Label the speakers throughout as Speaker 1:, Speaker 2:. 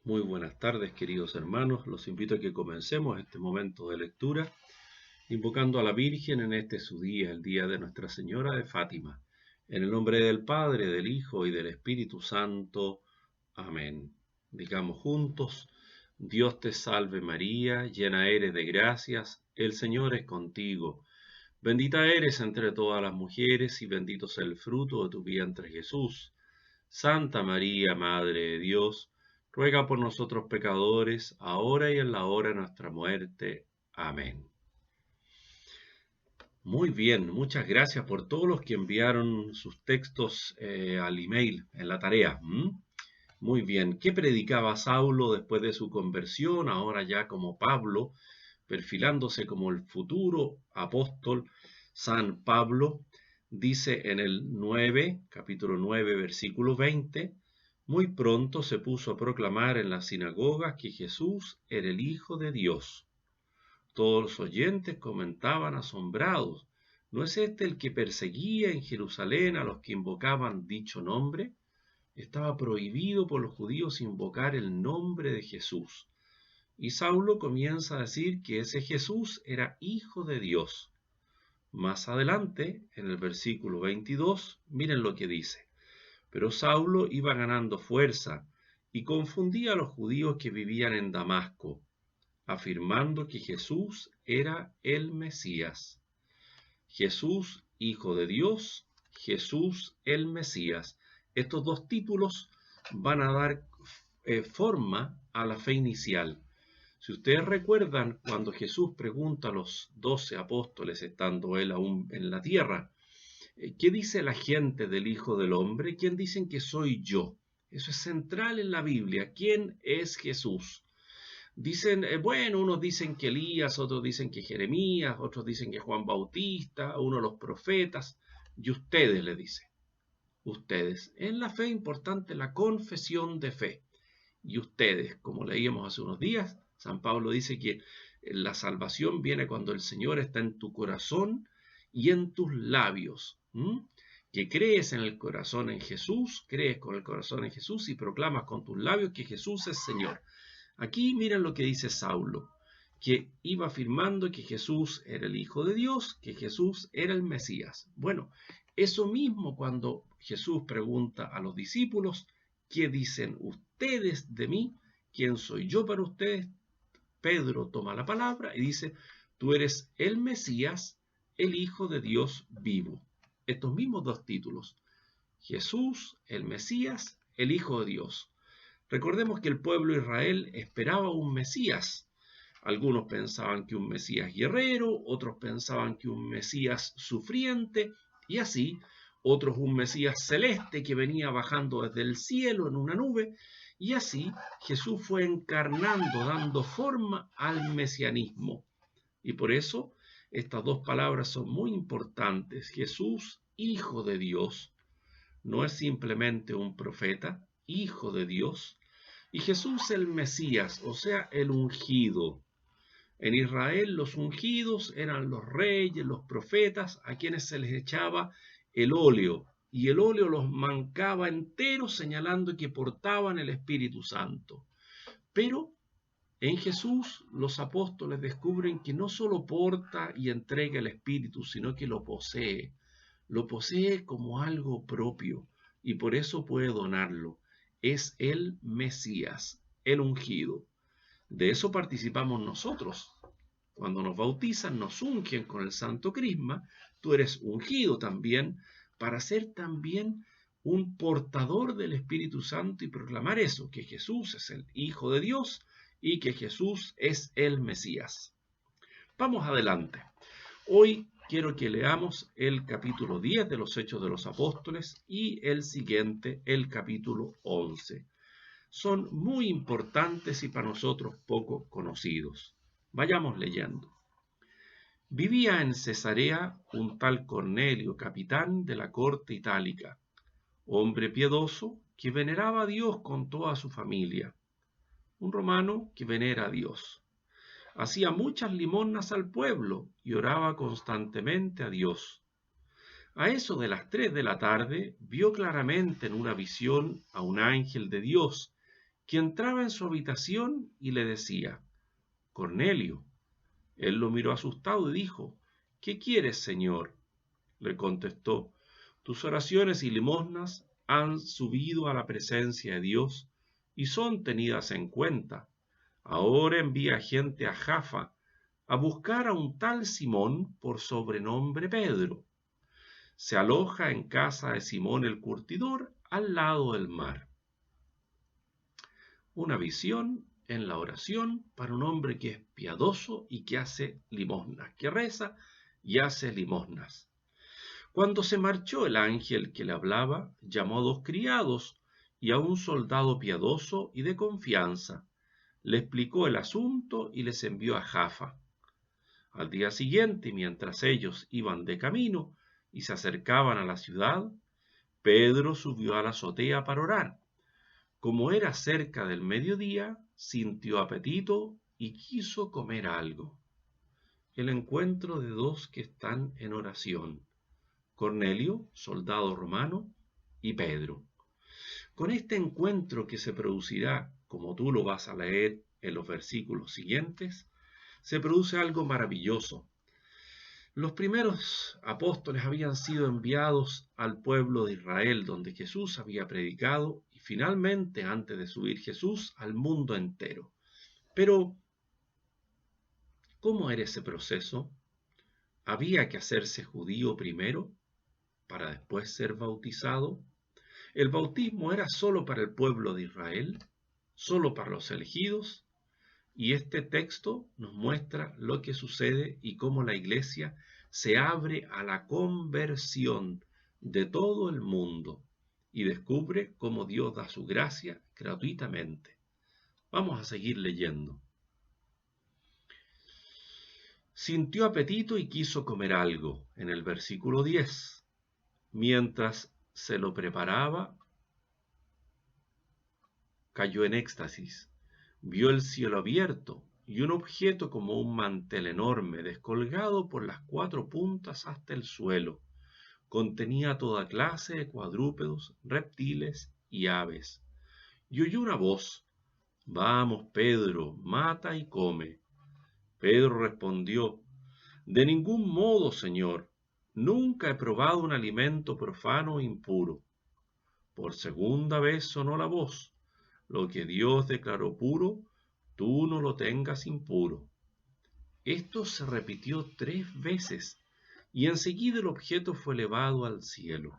Speaker 1: Muy buenas tardes, queridos hermanos. Los invito a que comencemos este momento de lectura, invocando a la Virgen en este su día, el día de Nuestra Señora de Fátima. En el nombre del Padre, del Hijo y del Espíritu Santo. Amén. Digamos juntos: Dios te salve María, llena eres de gracias, el Señor es contigo. Bendita eres entre todas las mujeres y bendito es el fruto de tu vientre Jesús. Santa María, Madre de Dios, ruega por nosotros pecadores, ahora y en la hora de nuestra muerte. Amén. Muy bien, muchas gracias por todos los que enviaron sus textos al email en la tarea. Muy bien, ¿qué predicaba Saulo después de su conversión, ahora ya como Pablo, perfilándose como el futuro apóstol San Pablo? Dice en el capítulo 9, versículo 20: muy pronto se puso a proclamar en las sinagogas que Jesús era el Hijo de Dios. Todos los oyentes comentaban asombrados: ¿no es este el que perseguía en Jerusalén a los que invocaban dicho nombre? Estaba prohibido por los judíos invocar el nombre de Jesús. Y Saulo comienza a decir que ese Jesús era Hijo de Dios. Más adelante, en el versículo 22, miren lo que dice: pero Saulo iba ganando fuerza y confundía a los judíos que vivían en Damasco, afirmando que Jesús era el Mesías. Jesús, Hijo de Dios, Jesús el Mesías. Estos dos títulos van a dar forma a la fe inicial. Si ustedes recuerdan, cuando Jesús pregunta a los 12 apóstoles, estando él aún en la tierra, ¿qué dice la gente del Hijo del Hombre? ¿Quién dicen que soy yo? Eso es central en la Biblia. ¿Quién es Jesús? Dicen, bueno, unos dicen que Elías, otros dicen que Jeremías, otros dicen que Juan Bautista, uno de los profetas. Y ustedes, le dice, ustedes. En la fe importante la confesión de fe. Y ustedes, como leíamos hace unos días, San Pablo dice que la salvación viene cuando el Señor está en tu corazón y en tus labios. Que crees en el corazón en Jesús, crees con el corazón en Jesús y proclamas con tus labios que Jesús es Señor. Aquí miren lo que dice Saulo, que iba afirmando que Jesús era el Hijo de Dios, que Jesús era el Mesías. Bueno, eso mismo cuando Jesús pregunta a los discípulos: ¿qué dicen ustedes de mí? ¿Quién soy yo para ustedes? Pedro toma la palabra y dice: tú eres el Mesías, el Hijo de Dios vivo. Estos mismos dos títulos: Jesús, el Mesías, el Hijo de Dios. Recordemos que el pueblo de Israel esperaba un Mesías. Algunos pensaban que un Mesías guerrero, otros pensaban que un Mesías sufriente, y así, otros un Mesías celeste que venía bajando desde el cielo en una nube, y así Jesús fue encarnando, dando forma al mesianismo. Y por eso estas dos palabras son muy importantes. Jesús, Hijo de Dios, no es simplemente un profeta, Hijo de Dios, y Jesús el Mesías, o sea, el ungido. En Israel los ungidos eran los reyes, los profetas, a quienes se les echaba el óleo, y el óleo los mancaba enteros, señalando que portaban el Espíritu Santo. Pero en Jesús los apóstoles descubren que no solo porta y entrega el Espíritu, sino que lo posee como algo propio, y por eso puede donarlo. Es el Mesías, el ungido. De eso participamos nosotros. Cuando nos bautizan, nos ungen con el Santo Crisma. Tú eres ungido también para ser también un portador del Espíritu Santo y proclamar eso, que Jesús es el Hijo de Dios y que Jesús es el Mesías. Vamos adelante. Hoy quiero que leamos el capítulo 10 de los Hechos de los Apóstoles y el siguiente, el capítulo 11. Son muy importantes y para nosotros poco conocidos. Vayamos leyendo. Vivía en Cesarea un tal Cornelio, capitán de la corte itálica, hombre piadoso que veneraba a Dios con toda su familia. Un romano que venera a Dios. Hacía muchas limosnas al pueblo y oraba constantemente a Dios. A eso de las 3 de la tarde vio claramente en una visión a un ángel de Dios que entraba en su habitación y le decía: Cornelio. Él lo miró asustado y dijo: ¿Qué quieres, Señor? Le contestó: tus oraciones y limosnas han subido a la presencia de Dios y son tenidas en cuenta. Ahora envía gente a Jaffa a buscar a un tal Simón por sobrenombre Pedro. Se aloja en casa de Simón el curtidor al lado del mar. Una visión en la oración para un hombre que es piadoso y que hace limosnas, que reza y hace limosnas. Cuando se marchó el ángel que le hablaba, llamó a 2 criados y a un soldado piadoso y de confianza. Le explicó el asunto y les envió a Jaffa. Al día siguiente, mientras ellos iban de camino y se acercaban a la ciudad, Pedro subió a la azotea para orar. Como era cerca del mediodía, sintió apetito y quiso comer algo. El encuentro de 2 que están en oración: Cornelio, soldado romano, y Pedro. Con este encuentro que se producirá, como tú lo vas a leer en los versículos siguientes, se produce algo maravilloso. Los primeros apóstoles habían sido enviados al pueblo de Israel, donde Jesús había predicado, y finalmente, antes de subir Jesús, al mundo entero. Pero, ¿cómo era ese proceso? ¿Había que hacerse judío primero para después ser bautizado? ¿El bautismo era solo para el pueblo de Israel? ¿Solo para los elegidos? Y este texto nos muestra lo que sucede y cómo la iglesia se abre a la conversión de todo el mundo y descubre cómo Dios da su gracia gratuitamente. Vamos a seguir leyendo. Sintió apetito y quiso comer algo, en el versículo 10. Mientras se lo preparaba, cayó en éxtasis. Vio el cielo abierto y un objeto como un mantel enorme, descolgado por las 4 puntas hasta el suelo. Contenía toda clase de cuadrúpedos, reptiles y aves. Y oyó una voz: Vamos, Pedro, mata y come. Pedro respondió: De ningún modo, Señor. Nunca he probado un alimento profano o impuro. Por segunda vez sonó la voz: Lo que Dios declaró puro, tú no lo tengas impuro. Esto se repitió 3 veces y enseguida el objeto fue elevado al cielo.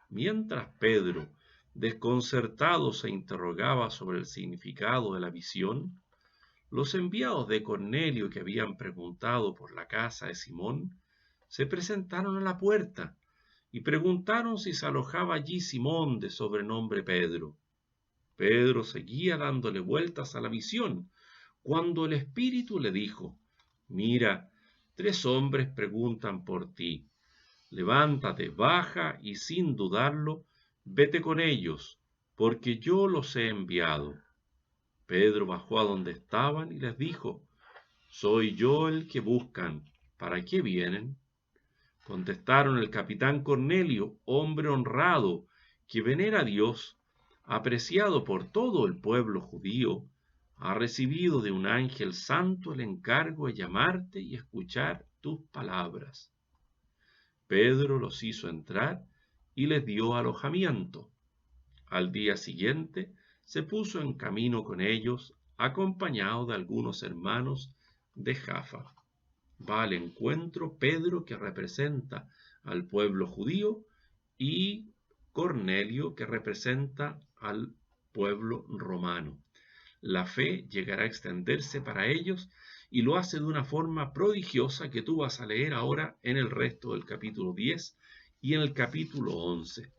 Speaker 1: Mientras Pedro, desconcertado, se interrogaba sobre el significado de la visión, los enviados de Cornelio, que habían preguntado por la casa de Simón, se presentaron a la puerta y preguntaron si se alojaba allí Simón, de sobrenombre Pedro. Pedro seguía dándole vueltas a la visión, cuando el Espíritu le dijo: Mira, 3 hombres preguntan por ti. Levántate, baja y sin dudarlo, vete con ellos, porque yo los he enviado. Pedro bajó a donde estaban y les dijo: Soy yo el que buscan. ¿Para qué vienen? Contestaron: el capitán Cornelio, hombre honrado, que venera a Dios, apreciado por todo el pueblo judío, ha recibido de un ángel santo el encargo de llamarte y escuchar tus palabras. Pedro los hizo entrar y les dio alojamiento. Al día siguiente se puso en camino con ellos, acompañado de algunos hermanos de Jaffa. Va al encuentro Pedro, que representa al pueblo judío, y Cornelio, que representa al pueblo romano. La fe llegará a extenderse para ellos y lo hace de una forma prodigiosa que tú vas a leer ahora en el resto del capítulo 10 y en el capítulo 11.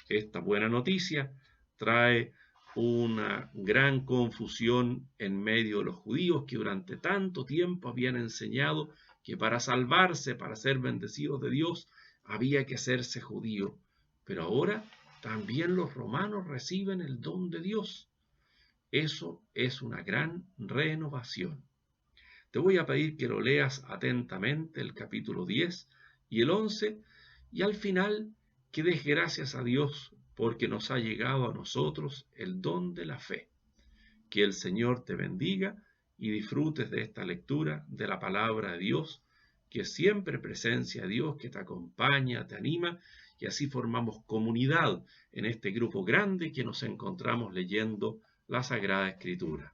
Speaker 1: Esta buena noticia trae una gran confusión en medio de los judíos, que durante tanto tiempo habían enseñado que para salvarse, para ser bendecidos de Dios, había que hacerse judío. Pero ahora también los romanos reciben el don de Dios. Eso es una gran renovación. Te voy a pedir que lo leas atentamente, el capítulo 10 y el 11, y al final que des gracias a Dios porque nos ha llegado a nosotros el don de la fe. Que el Señor te bendiga y disfrutes de esta lectura de la palabra de Dios, que es siempre presencia de Dios, que te acompaña, te anima, y así formamos comunidad en este grupo grande que nos encontramos leyendo la Sagrada Escritura.